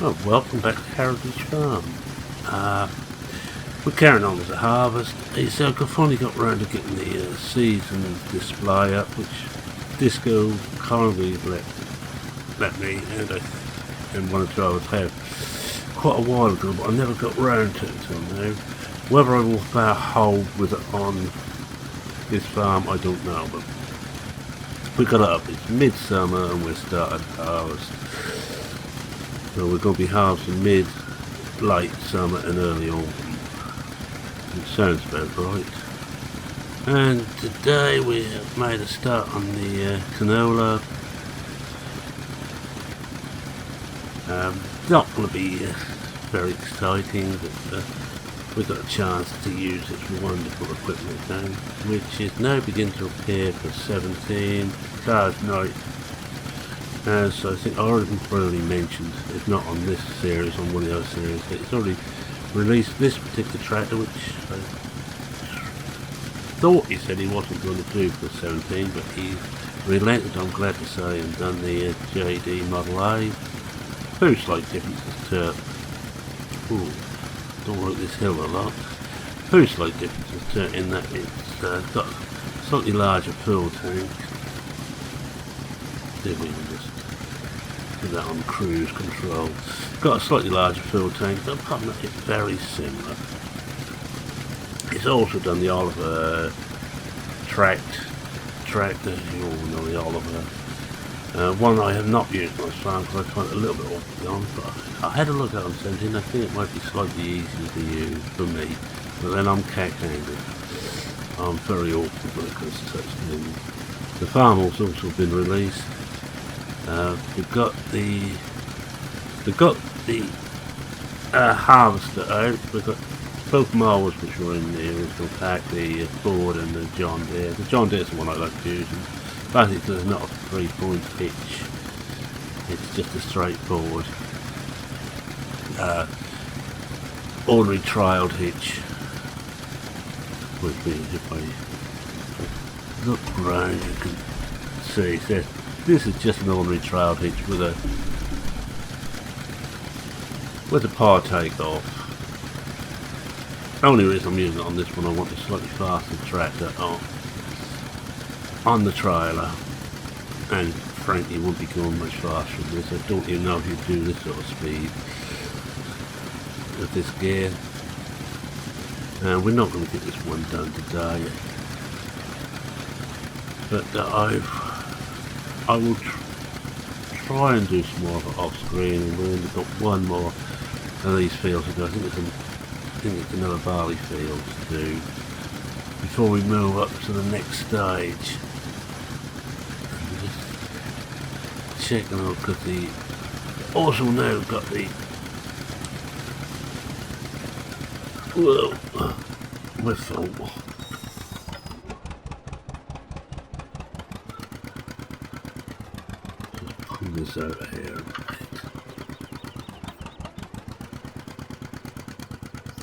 Oh, welcome back to Heritage Farm. We're carrying on with the harvest. So I finally got around to getting the season display up, which Disco kindly let me and one or two others have quite a while ago, but I never got round to it until now. Whether I will fire hold with it on this farm, I don't know, but we got it up. It's midsummer and we're starting harvest. So we're going to be harvesting mid, late summer and early autumn. It sounds about right. And today we have made a start on the canola. Not going to be very exciting, but we've got a chance to use its wonderful equipment now, which is now beginning to appear for 17 cars night. As I think I already mentioned, if not on this series, on one of the other series, that it's already released this particular tractor, which I thought he said he wasn't going to do for 17, but he relented, I'm glad to say, and done the JD Model A. Very slight differences to... Ooh, don't like this hill a lot. Very slight differences to in that it's got a slightly larger fuel tank. See if we can just do that on cruise control. Got a slightly larger fuel tank, but apart from that it's very similar. It's also done the Oliver tractor, you all know the Oliver. One I have not used on this farm because I find it a little bit awkward on, but I had a look at it on 17. I think it might be slightly easier to use for me, but then I'm cack-handed. I'm very awkward when it comes to such things. The farm has also been released. We've got the harvester out. We've got both mowers which were in the original pack, the Ford and the John Deere. The John Deere is the one I like to use. Basically, there's not a 3-point hitch. It's just a straightforward, ordinary trialed hitch. Which means if I look around, you can see that this is just an ordinary trialed hitch with a power takeoff. The only reason I'm using it on this one, I want a slightly faster tractor on the trailer, and frankly won't be going much faster than this. I don't even know if you do this sort of speed with this gear. And we're not going to get this one done today, but I will try and do some more of it off screen, and we've only got one more of these fields to do. I think it's another barley field to do before we move up to the next stage. Just checking out because the also now got the we're full. Just pull this out of here.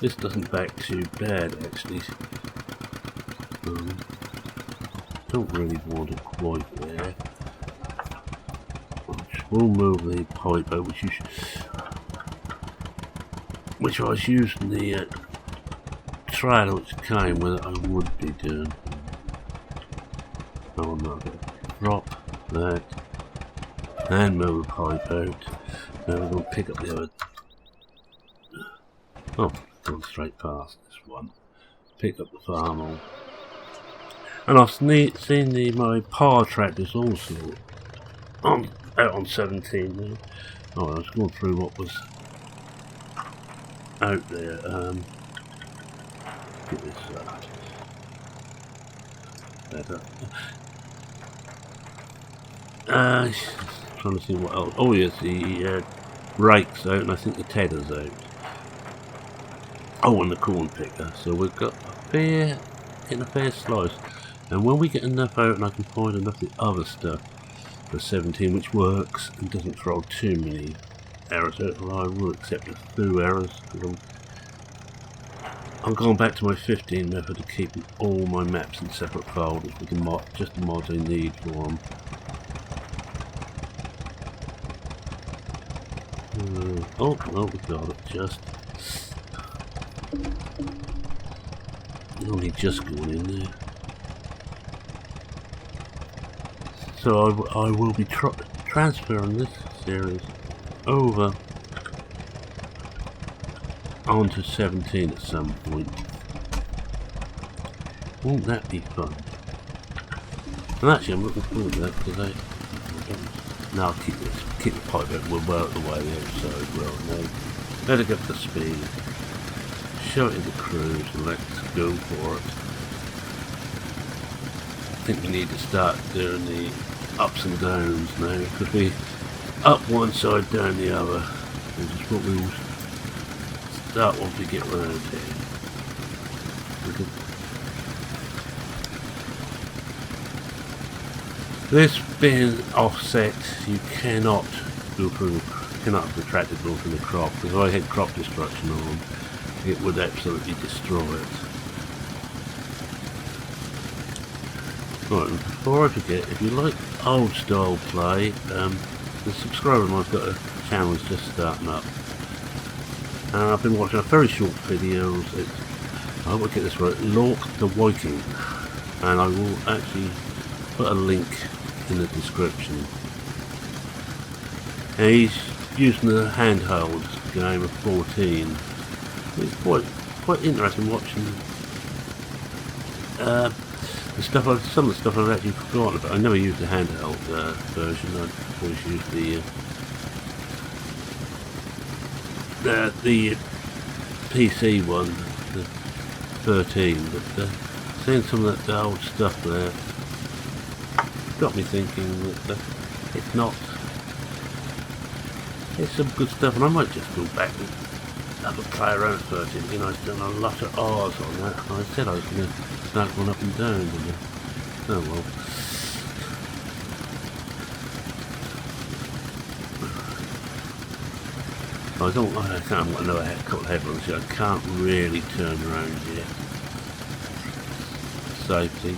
This doesn't back too bad actually. Don't really want it quite there. We'll move the pipe out, which I was using the trailer which came with it. I would be doing. Oh, I'm not going to drop that and move the pipe out. Now we're going to pick up the other. Oh, going straight past this one. Pick up the farm. And I've seen my power tractors also out on 17 now. Oh, I was going through what was out there. Get this better. Trying to see what else. Oh yes, the rake's out, and I think the tedder's out. Oh, and the corn picker. So we've got getting a fair slice. And when we get enough out and I can find enough of the other stuff for 17 which works and doesn't throw too many errors out, I will accept a few errors. I'm going back to my 15 method of keeping all my maps in separate folders with just the mods I need for them. Oh, no, we got it just. Only just going in there. So I will be transferring this series over onto 17 at some point. Won't that be fun? And actually I'm looking forward to that because now I'll keep the pipe out, we'll work the way the other side well. No, let it get the speed. Show it to the cruise and let's go for it. I think we need to start doing the ups and downs now. It could be up one side, down the other. Which is what we will start once we get round here. This being offset, you cannot go through, cannot have retracted go through the crop, because if I had crop destruction on, it would absolutely destroy it. Right, and before I forget, if you like old style play, the subscriber of mine's got a channel that's just starting up. And I've been watching a very short videos. I hope I get this right, Lork the Viking, and I will actually put a link in the description. And he's using the handheld game of 14. It's quite interesting watching the stuff. Some of the stuff I've actually forgotten about. I never used the handheld version. I always used the PC one, the 13. But seeing some of that old stuff there got me thinking that it's not. It's some good stuff, and I might just go back and have a play around at 13. You know, I've done a lot of R's on that. I said I was going to start going up and down. And, oh well. I can't. I've got another couple of headlands here. I can't really turn around yet. Safety.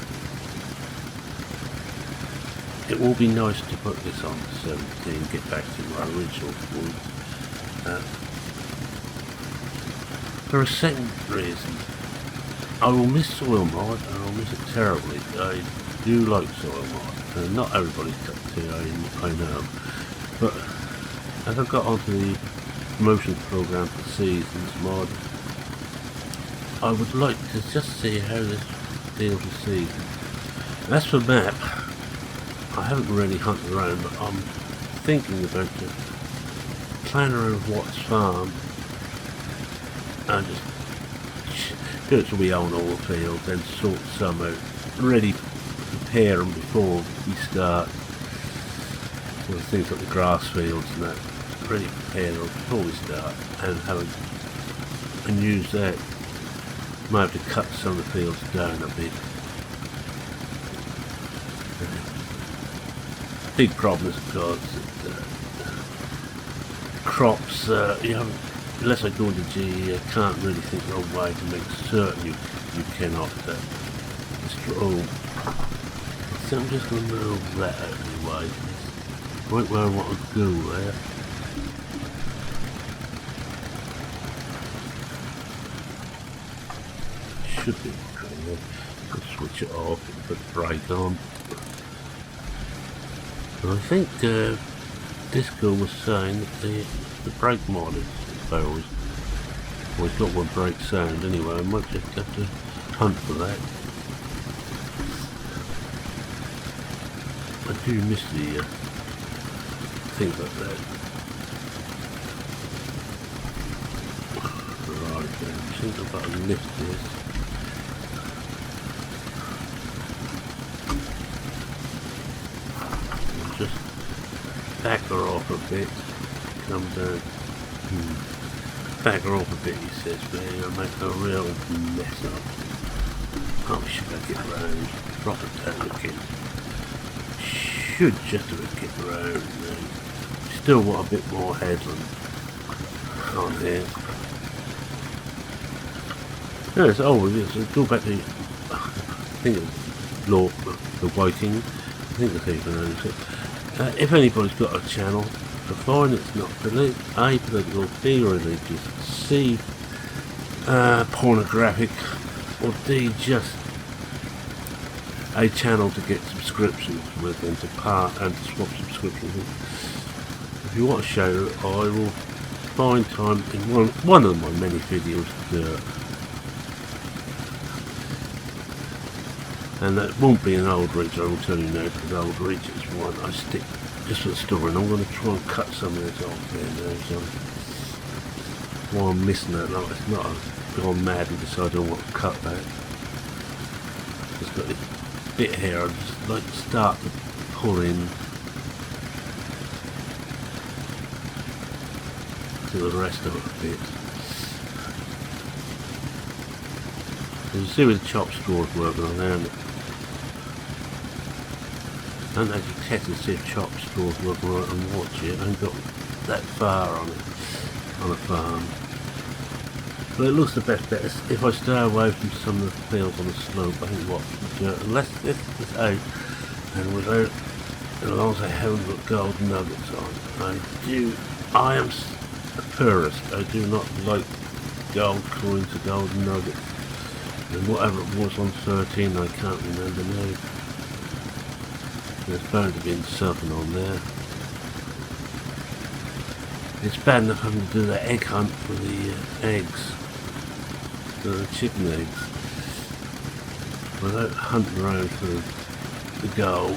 It will be nice to put this on 17, get back to my original point. For a second reason, I will miss soil mod, and I'll miss it terribly. I do like soil mod, and not everybody's cup of tea, I know. But as I've got onto the promotion program for Seasons mod, I would like to just see how this deals with Seasons. As for map, I haven't really hunted around, but I'm thinking about just playing around with Watts Farm and just do it so we own all the fields, then sort some out, ready to prepare them before we start. So things like the grass fields and that, ready to prepare them before we start, and use that. Might have to cut some of the fields down a bit. Big problem is because crops, unless I go into GE, I can't really think of a way to make certain you cannot destroy. So I'm just going to move that out of the way. Right where I want to go there. Should be okay. Could switch it off and put the brake on. I think Disco was saying that the brake mod is always got one brake sound anyway. I might just have to hunt for that. I do miss the things like that. Right then, I think I've got to lift this. Just back her off a bit, come down, back her off a bit, he says, but you'll make a real mess up. Oh, should I get round, drop it down again. Should just have get round now. Still want a bit more headland on here. Yes, go back to, I think it's Lork the Viking. I think that's how you pronounce it. If anybody's got a channel, I find it's not apolitical, B religious, C pornographic, or D just a channel to get subscriptions with and to swap subscriptions with. If you want to show, I will find time in one of my many videos to do it. And that won't be an old ridge, I will tell you now, because old ridge is one I stick just for the story, and I'm going to try and cut some of this off there now, so while I'm missing that, like, it's not gone mad and decided I want to cut that. Just got this bit here I just like to start to pull in to the rest of it a bit. As you see with the chop straws working on there, and as you test to see if chop straws working right and watch it, I haven't got that far on it on a farm. But it looks the best bet if I stay away from some of the fields on the slope. I think what the dirt, unless this is out and without, as long as I haven't got gold nuggets on. I am a purist. I do not like gold coins or gold nuggets. And whatever it was on 13, I can't remember now. There's bound to be something on there. It's bad enough having to do the egg hunt for the eggs. The chicken eggs, without hunting around for the gold.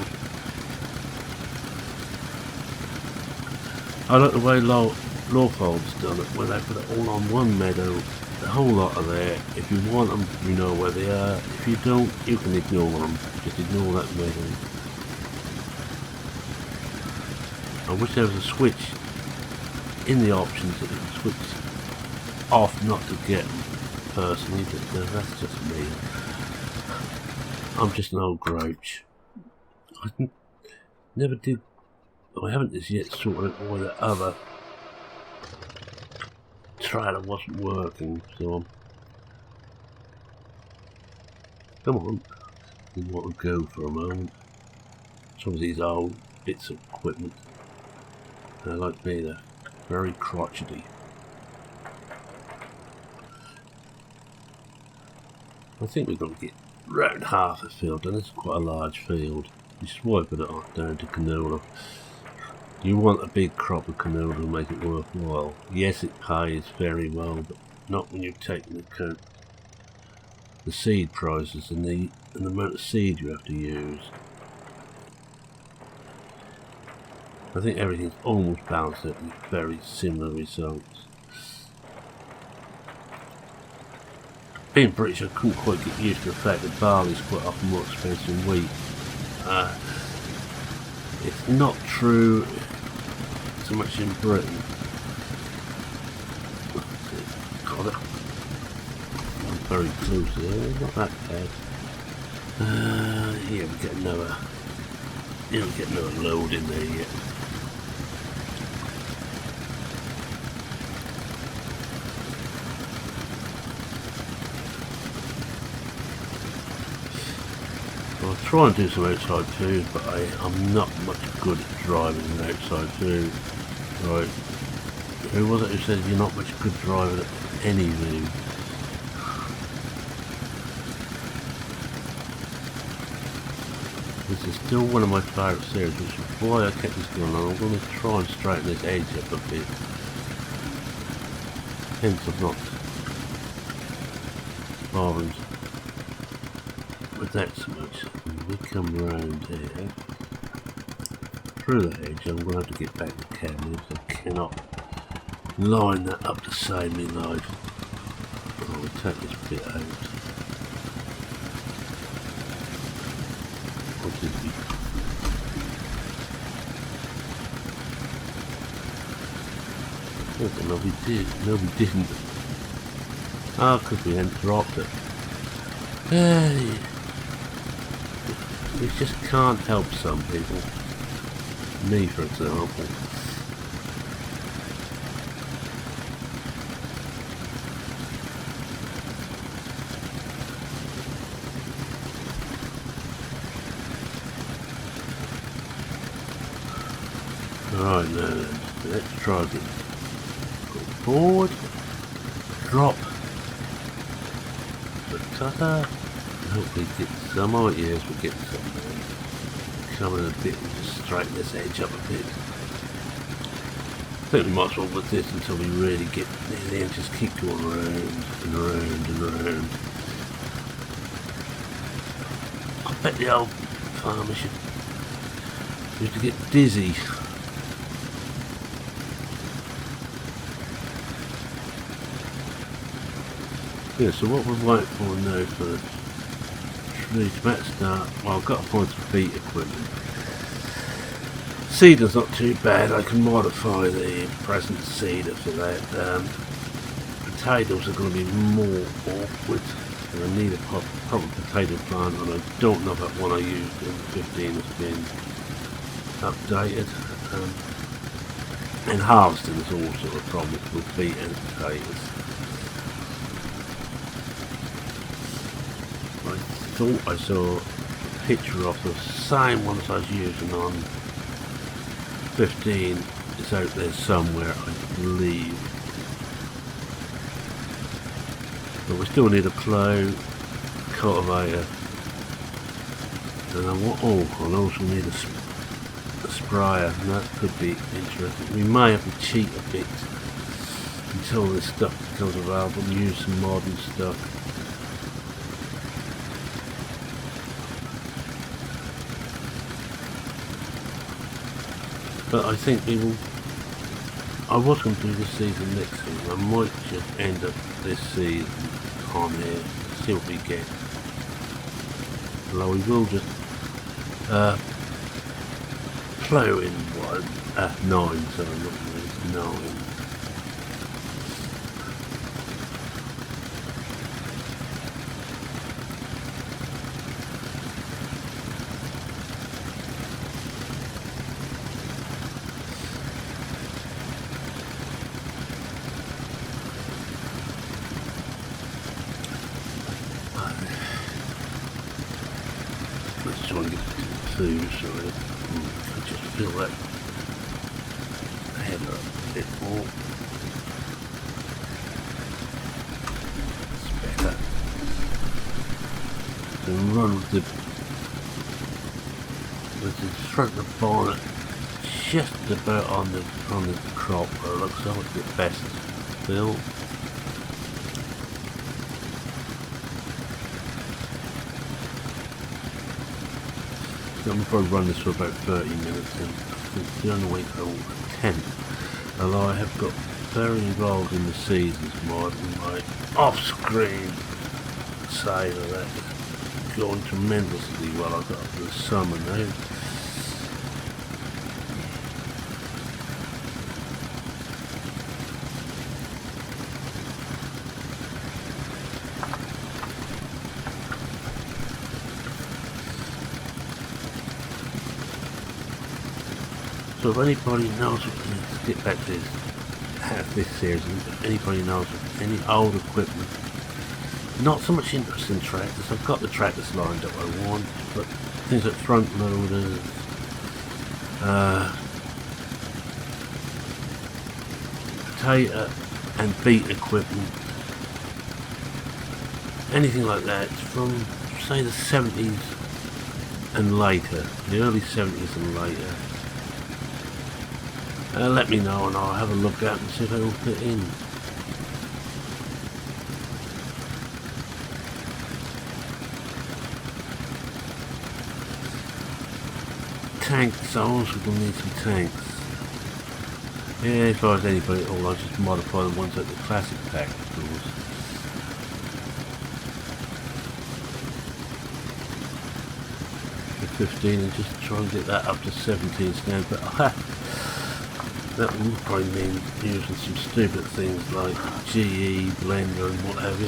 I like the way Lawfold's done it, where they put it all on one meadow, the whole lot are there. If you want them, you know where they are. If you don't, you can ignore them. Just ignore that meadow. I wish there was a switch in the options that you can switch off not to get them. Personally, but that's just me. I'm just an old grouch. I never did. I haven't as yet sorted out why the other trailer wasn't working. So come on, I want to go for a moment. Some of these old bits of equipment. They're like me. They're very crotchety. I think we're going to get round half the field, and it's quite a large field. You swipe it off down to canola. You want a big crop of canola to make it worthwhile. Yes, it pays very well, but not when you're taking into account the seed prices and the amount of seed you have to use. I think everything's almost balanced out with very similar results. Being British, I couldn't quite get used to the fact that barley's quite often more expensive than wheat. It's not true so much in Britain. God, I'm very close there, not that bad. Yeah, we get another load in there yet. I'll try and do some outside food, but I'm not much good at driving an outside food. Right. Who was it who said you're not much good driving at any food? This is still one of my favourite series, which is why I kept this going on. I'm going to try and straighten this edge up a bit. Hence I'm not bothering with that so much. When we come round here, through the hedge, I'm going to have to get back the camera because I cannot line that up to save me life. I'll take this bit out. What did we? Oh, no, we did. No, we didn't. Ah, because we hadn't dropped it. Hey. We just can't help some people. Me, for example. Right now then. Let's try again. Go forward, drop the cutter, and hopefully get some. Oh yes, we're getting some there. Coming a bit and just straighten this edge up a bit. I think we might as well with this until we really get near the end, just keep going around and around and around. I bet the old farmer used to get dizzy. Yeah, so what we're waiting for now for the tree to start, well, I've got to find some feet equipment. Seeder's not too bad, I can modify the present seeder for that. Potatoes are going to be more awkward, and I need a proper potato plant, and I don't know if that one I used in 15 has been updated. And harvesting is also a problem with wheat and potatoes. I thought I saw a picture of the same ones I was using on 15. It's out there somewhere, I believe. But we still need a plough, cultivator, and I also need a sprayer, and that could be interesting. We may have to cheat a bit until this stuff becomes available and use some modern stuff. But I think we will. I was going to do this season next season. I might just end up this season on here, see what we get. Although we will just plough in 9, so I'm not really 9. Let's try and get to 2, so I just fill that header up a bit more. It's better. So run with the front of the bonnet just about on the crop where it looks like the best fill. I'm going to probably run this for about 30 minutes, and I think the only way for a tent. Although I have got very involved in the seasons mod, and my off-screen saver that is going tremendously well. I've got up to the summer now. So if anybody knows, let's get back to this series, if anybody knows of any old equipment, not so much interest in tractors, I've got the tractors lined up I want, but things like front loaders, potato and beet equipment, anything like that from say the 70s and later, the early 70s and later. Let me know and I'll have a look at and see if it'll fit in. Tanks, I also going to need some tanks. Yeah, if I was anybody at all, I'd just modify the ones at the classic pack, of course. The 15 and just try and get that up to 17 stand, but that would probably mean using some stupid things like GE, Blender and what have you.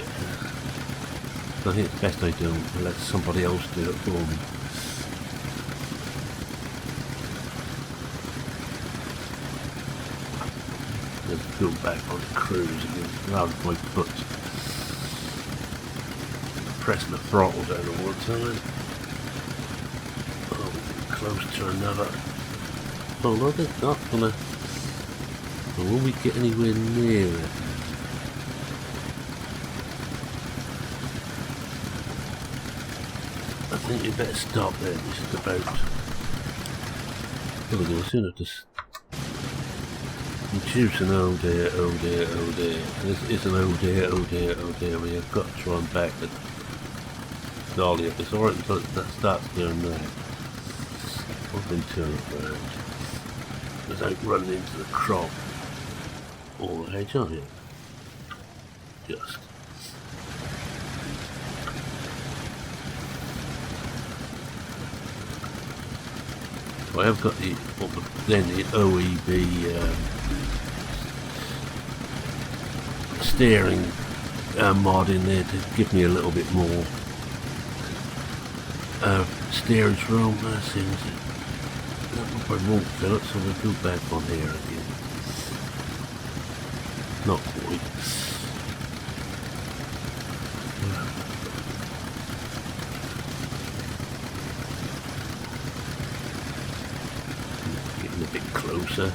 So I think it's best I don't and let somebody else do it for me. Let's go back on the cruise again, rather than my foot pressing the throttle down all the time. Oh, close to another. Oh look, it's not gonna. Or will we get anywhere near it? I think we better stop there. This is about. Well, we'll soon have to. Juicing, oh dear, oh dear, oh dear. This is an oh dear, oh dear, oh dear. We have got to try and back the dolly up. It's alright until it starts doing that. I've been turning around. Without running into the crop or the hedge, are you? Just. I have got the OEB steering mod in there to give me a little bit more steerage room. That seems that probably won't fill it, so we'll go back on here again. Not quite. Getting a bit closer.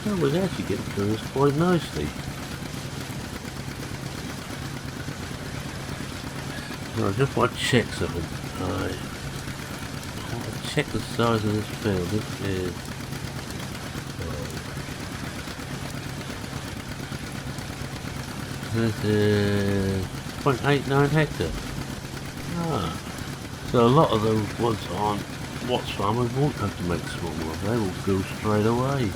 Oh, we're actually getting through this quite nicely. I just want to check something. I want to check the size of this field. This is 0.89 hectares. Ah, so a lot of those ones on Watts farmers won't have to make small ones. They will go straight away.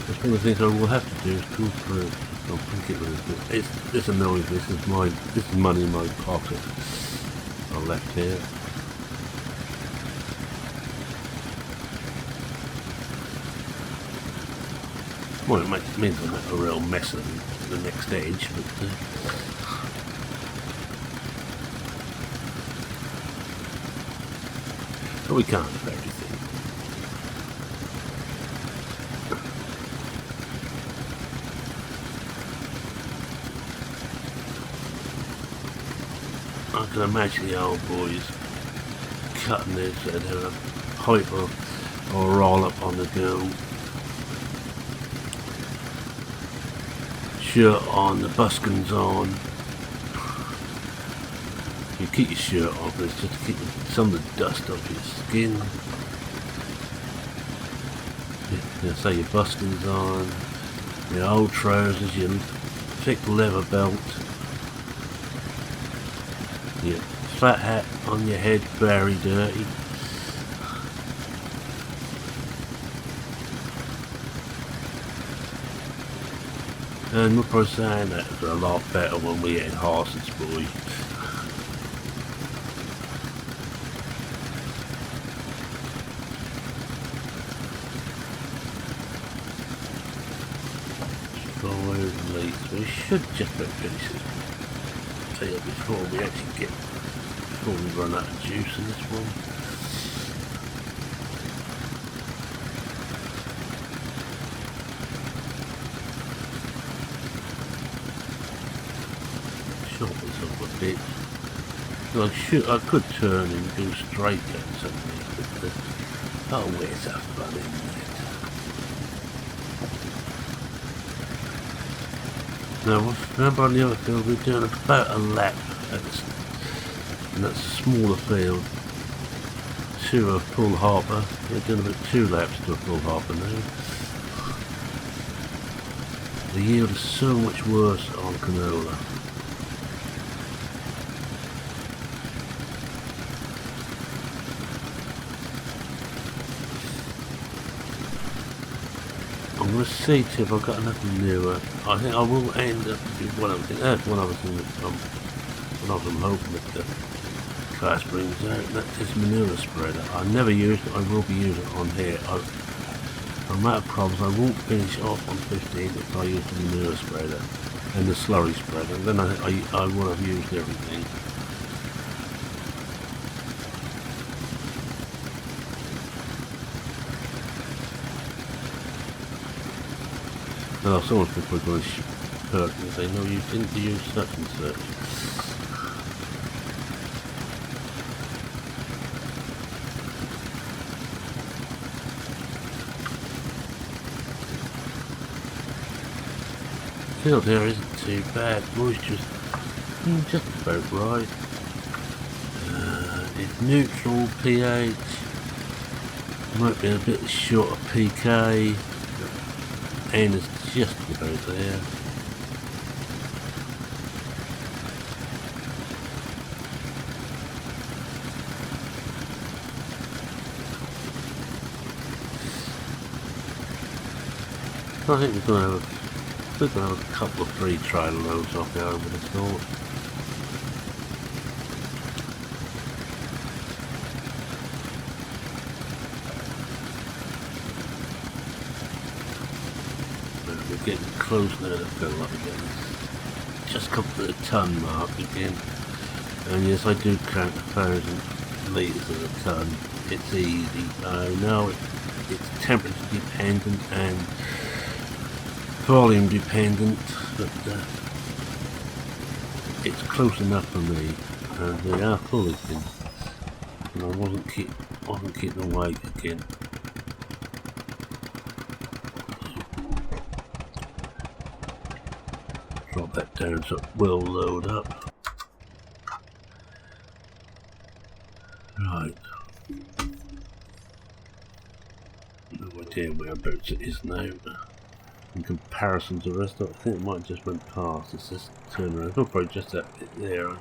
That's one of the things I will have to do is go through. I'll think it was. It's annoying. This is money in my pocket. I left here. Well, it means I'm a real mess of the next edge, but we can't have everything. I can imagine the old boys cutting this and having a pipe or a roll up on the go. Shirt on, the buskins on. You keep your shirt on, but it's just to keep some of the dust off your skin. You say your buskins on, your old trousers, your thick leather belt, your flat hat on your head, very dirty. And we're probably saying that it's a lot better when we get horses, boy. We should just about finish this field before we run out of juice in this one. Short this up a bit. So I could turn and go straight down something, but oh, where's that fun in that? Now, remember on the other field we're doing about a lap at this, and that's a smaller field to a full hopper. We're doing about 2 laps to a full hopper now. The yield is so much worse on canola. I'm going to see if I've got enough manure. I think I will end up with one other thing. That's one other thing that I'm hoping that the class brings out. That's this manure spreader. I never used it. I will be using it on here. I'm out of problems. I won't finish off on 15 if I use the manure spreader and the slurry spreader. Then I will have used everything. Oh, someone's probably going to hurt and say, no, you didn't use such and such. field here isn't too bad. Moisture's just about right. It's neutral pH. Might be a bit short of pK. N is just about there. I think we're going to have a couple of free trial loads off here, I would have thought. We're getting close now to fill up again. Just come to the ton mark again. And yes, I do count 1,000 litres of a ton. It's easy. I know it's temperature dependent and volume dependent, but it's close enough for me, and they are full again, and I wasn't keeping awake again. Drop that down so it will load up. Right. No idea whereabouts it is now. In comparison to the rest of it, I think it might have just went past. It's just turn around. It'll probably just that bit there. And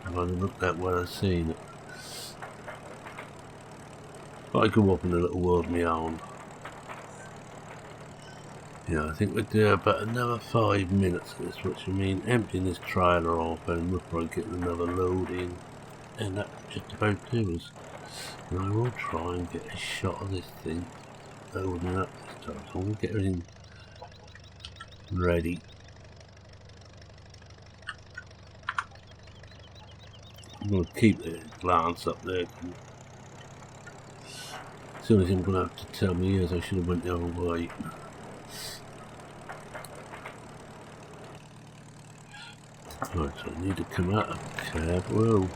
I've looked at where I've seen it. But I go up in a little world of my own. Yeah, I think we'll do about another 5 minutes of this, which I mean emptying this trailer off and we'll probably get another load in. And that just about do us. And I will try and get a shot of this thing loading up this time. So I'm going to get everything ready. I'm going to keep the glance up there. The only thing I'm going to have to tell me is I should have went the other way. Right, so I need to come out of the cab. Whoa.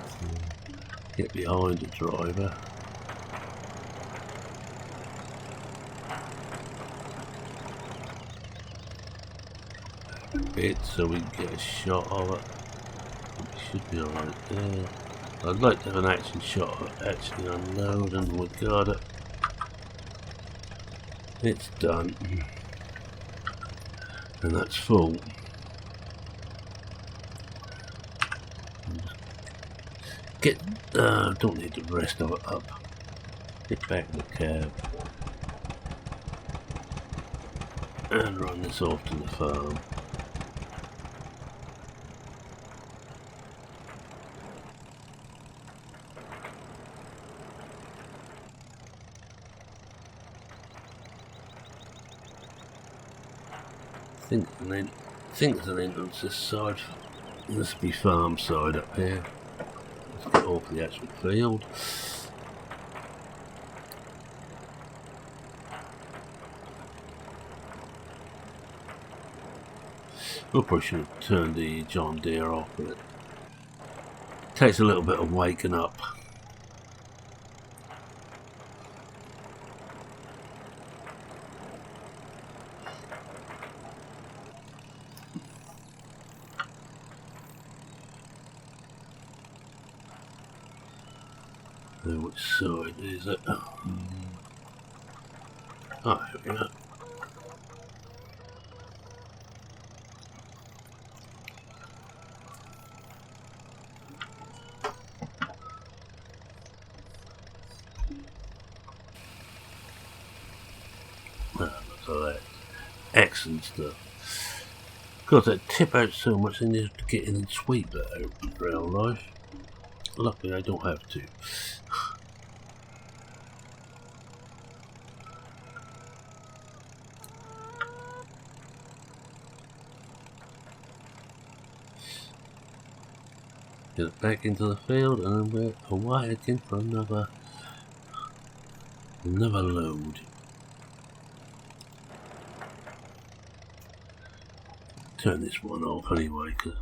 Get behind the driver. A bit so we can get a shot of it. It should be alright there. I'd like to have an action shot of it actually unloading. We got it. It's done. And that's full. Don't need the rest of it up. Get back in the cab. And run this off to the farm. I think there's an entrance this side. This will be farm side up here. Let's get off the actual field. We probably should have turned the John Deere off, but it takes a little bit of waking up. Which side is it? Oh, here we go. So that's excellent stuff. Because they tip out so much, they need to get in and sweep that out in real life. Luckily, I don't have to. Get it back into the field, and then we're away again for another load. Turn this one off anyway, cause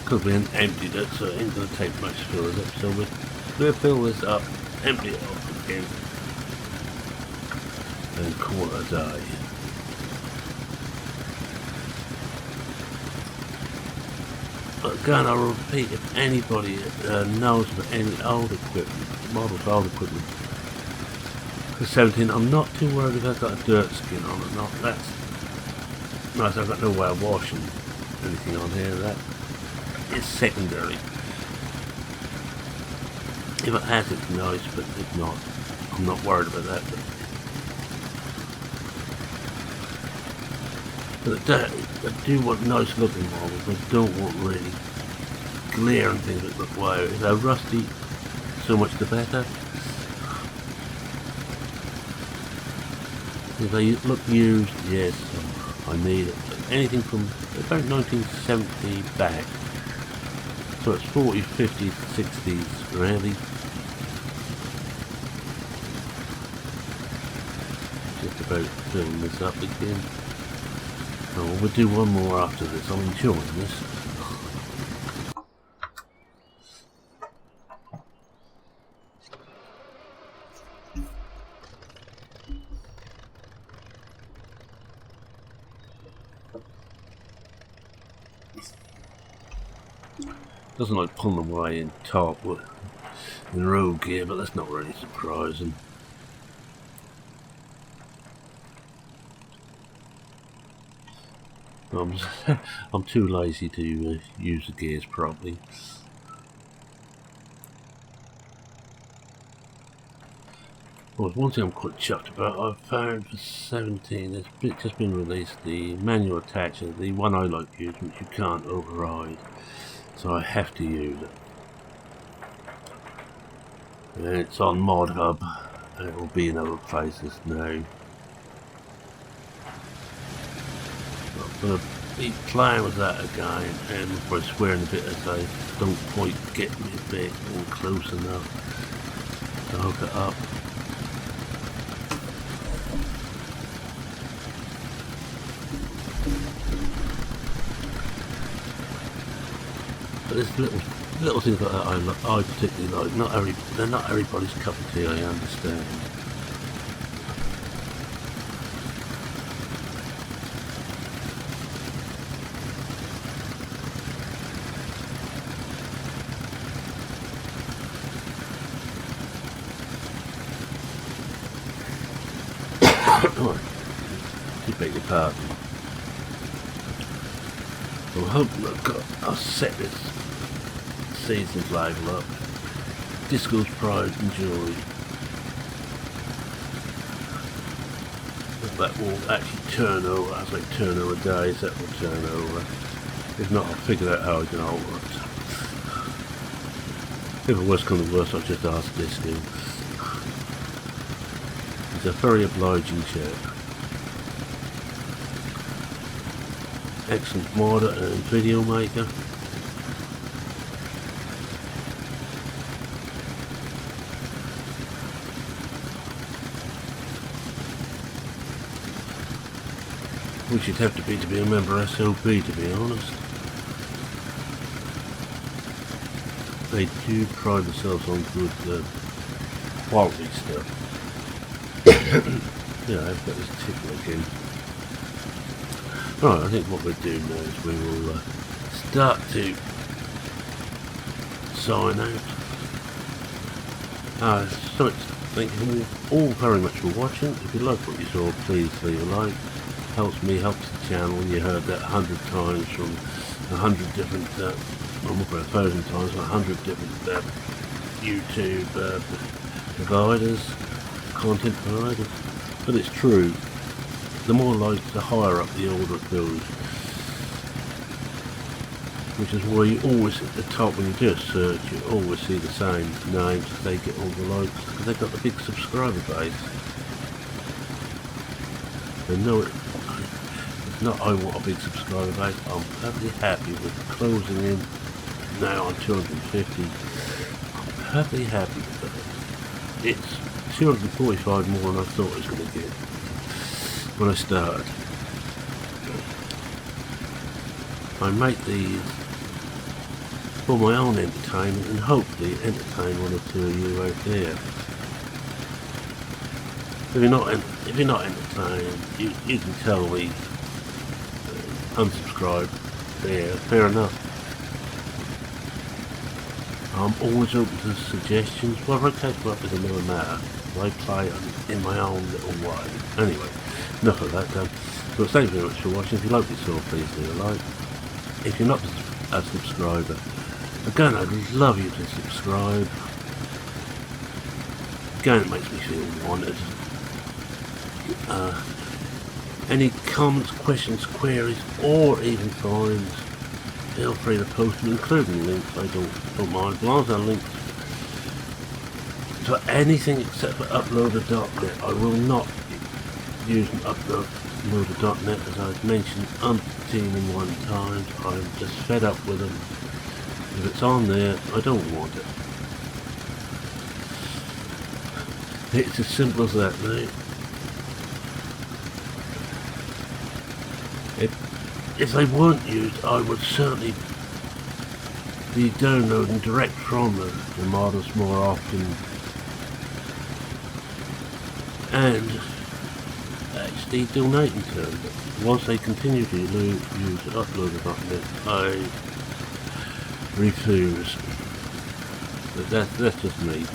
because we hadn't emptied it, so it ain't going to take much to fill it up. So we'll fill this up, empty it off again, and call it a day. But again, I'll repeat, if anybody knows about any old equipment, models old equipment for 17, I'm not too worried if I've got a dirt skin on or not. That's nice. I've got no way of washing anything on here. That is secondary. If it has, it's nice, but if not, I'm not worried about that. But I do want nice looking models. I don't want really glaring things that look wow. If they're rusty, so much the better. If they look used, yes, I need it. But anything from about 1970 back, so it's 40s, 50s, 60s, really. Just about filling this up again. Oh, we'll do one more after this. I'm enjoying this. Doesn't like pulling away in top in road gear, but that's not really surprising. I'm too lazy to use the gears properly. Well, one thing I'm quite chuffed about, I've found for 17, there's just been released the manual attacher, the one I like to use, which you can't override, so I have to use it. And it's on Mod Hub, and it will be in other places now. I'm going to be playing with that again, and by swearing a bit as I don't quite get me a bit or close enough to hook it up. But there's little things like that I particularly like. They're not everybody's cup of tea, I understand. You beg your pardon. I'm hoping I'll set this season's label up. Disco's pride and joy. If that will actually turn over, as I turn over days, that will turn over. If not, I'll figure out how I can alter it. If it worse comes to worse, I'll just ask Disco. He's a very obliging chap. Excellent modder and video maker. Which you'd have to be a member of SOP, to be honest. They do pride themselves on good quality stuff. Yeah, I've got this tickle again. Right, I think what we'll do now is we will start to sign out. So thank you all very much for watching. If you like what you saw, please leave a like. Helps me, helps the channel. You heard that 100 times from 100 different, almost 1,000 times from 100 different YouTube providers, content providers. But it's true. The more likes, the higher up the order it goes. Which is why you always, at the top when you do a search, you always see the same names. They get all the likes because they've got the big subscriber base. And no, it's not I want a big subscriber base. I'm perfectly happy with closing in now on 250. I'm perfectly happy with it. It's 245 more than I thought it was going to get when I started. I make these for my own entertainment and hopefully entertain one or two of you out there. If you're not entertained, you can tell me unsubscribe there, fair enough. I'm always open to suggestions, whether I take them up is another matter. I play it in my own little way. Anyway, enough of that done. But thank you very much for watching. If you like this saw, please leave a like. If you're not a subscriber, again, I'd love you to subscribe. Again, it makes me feel wanted. Any comments, questions, queries, or even finds, feel free to post them, including links. I don't mind. As long as they're linked to anything except for uploader.net. I will not use uploader.net, as I've mentioned umpteen and one times. I'm just fed up with them. If it's on there, I don't want it. It's as simple as that, mate. If they weren't used, I would certainly be downloading direct from the models more often, and actually donating to them. But once they continue to use uploader.net, I refuse. But that's just me.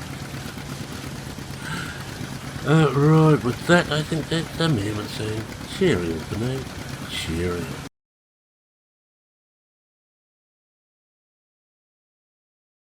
Right, with that, I think that's the moment saying cheerio for now. Cheerio.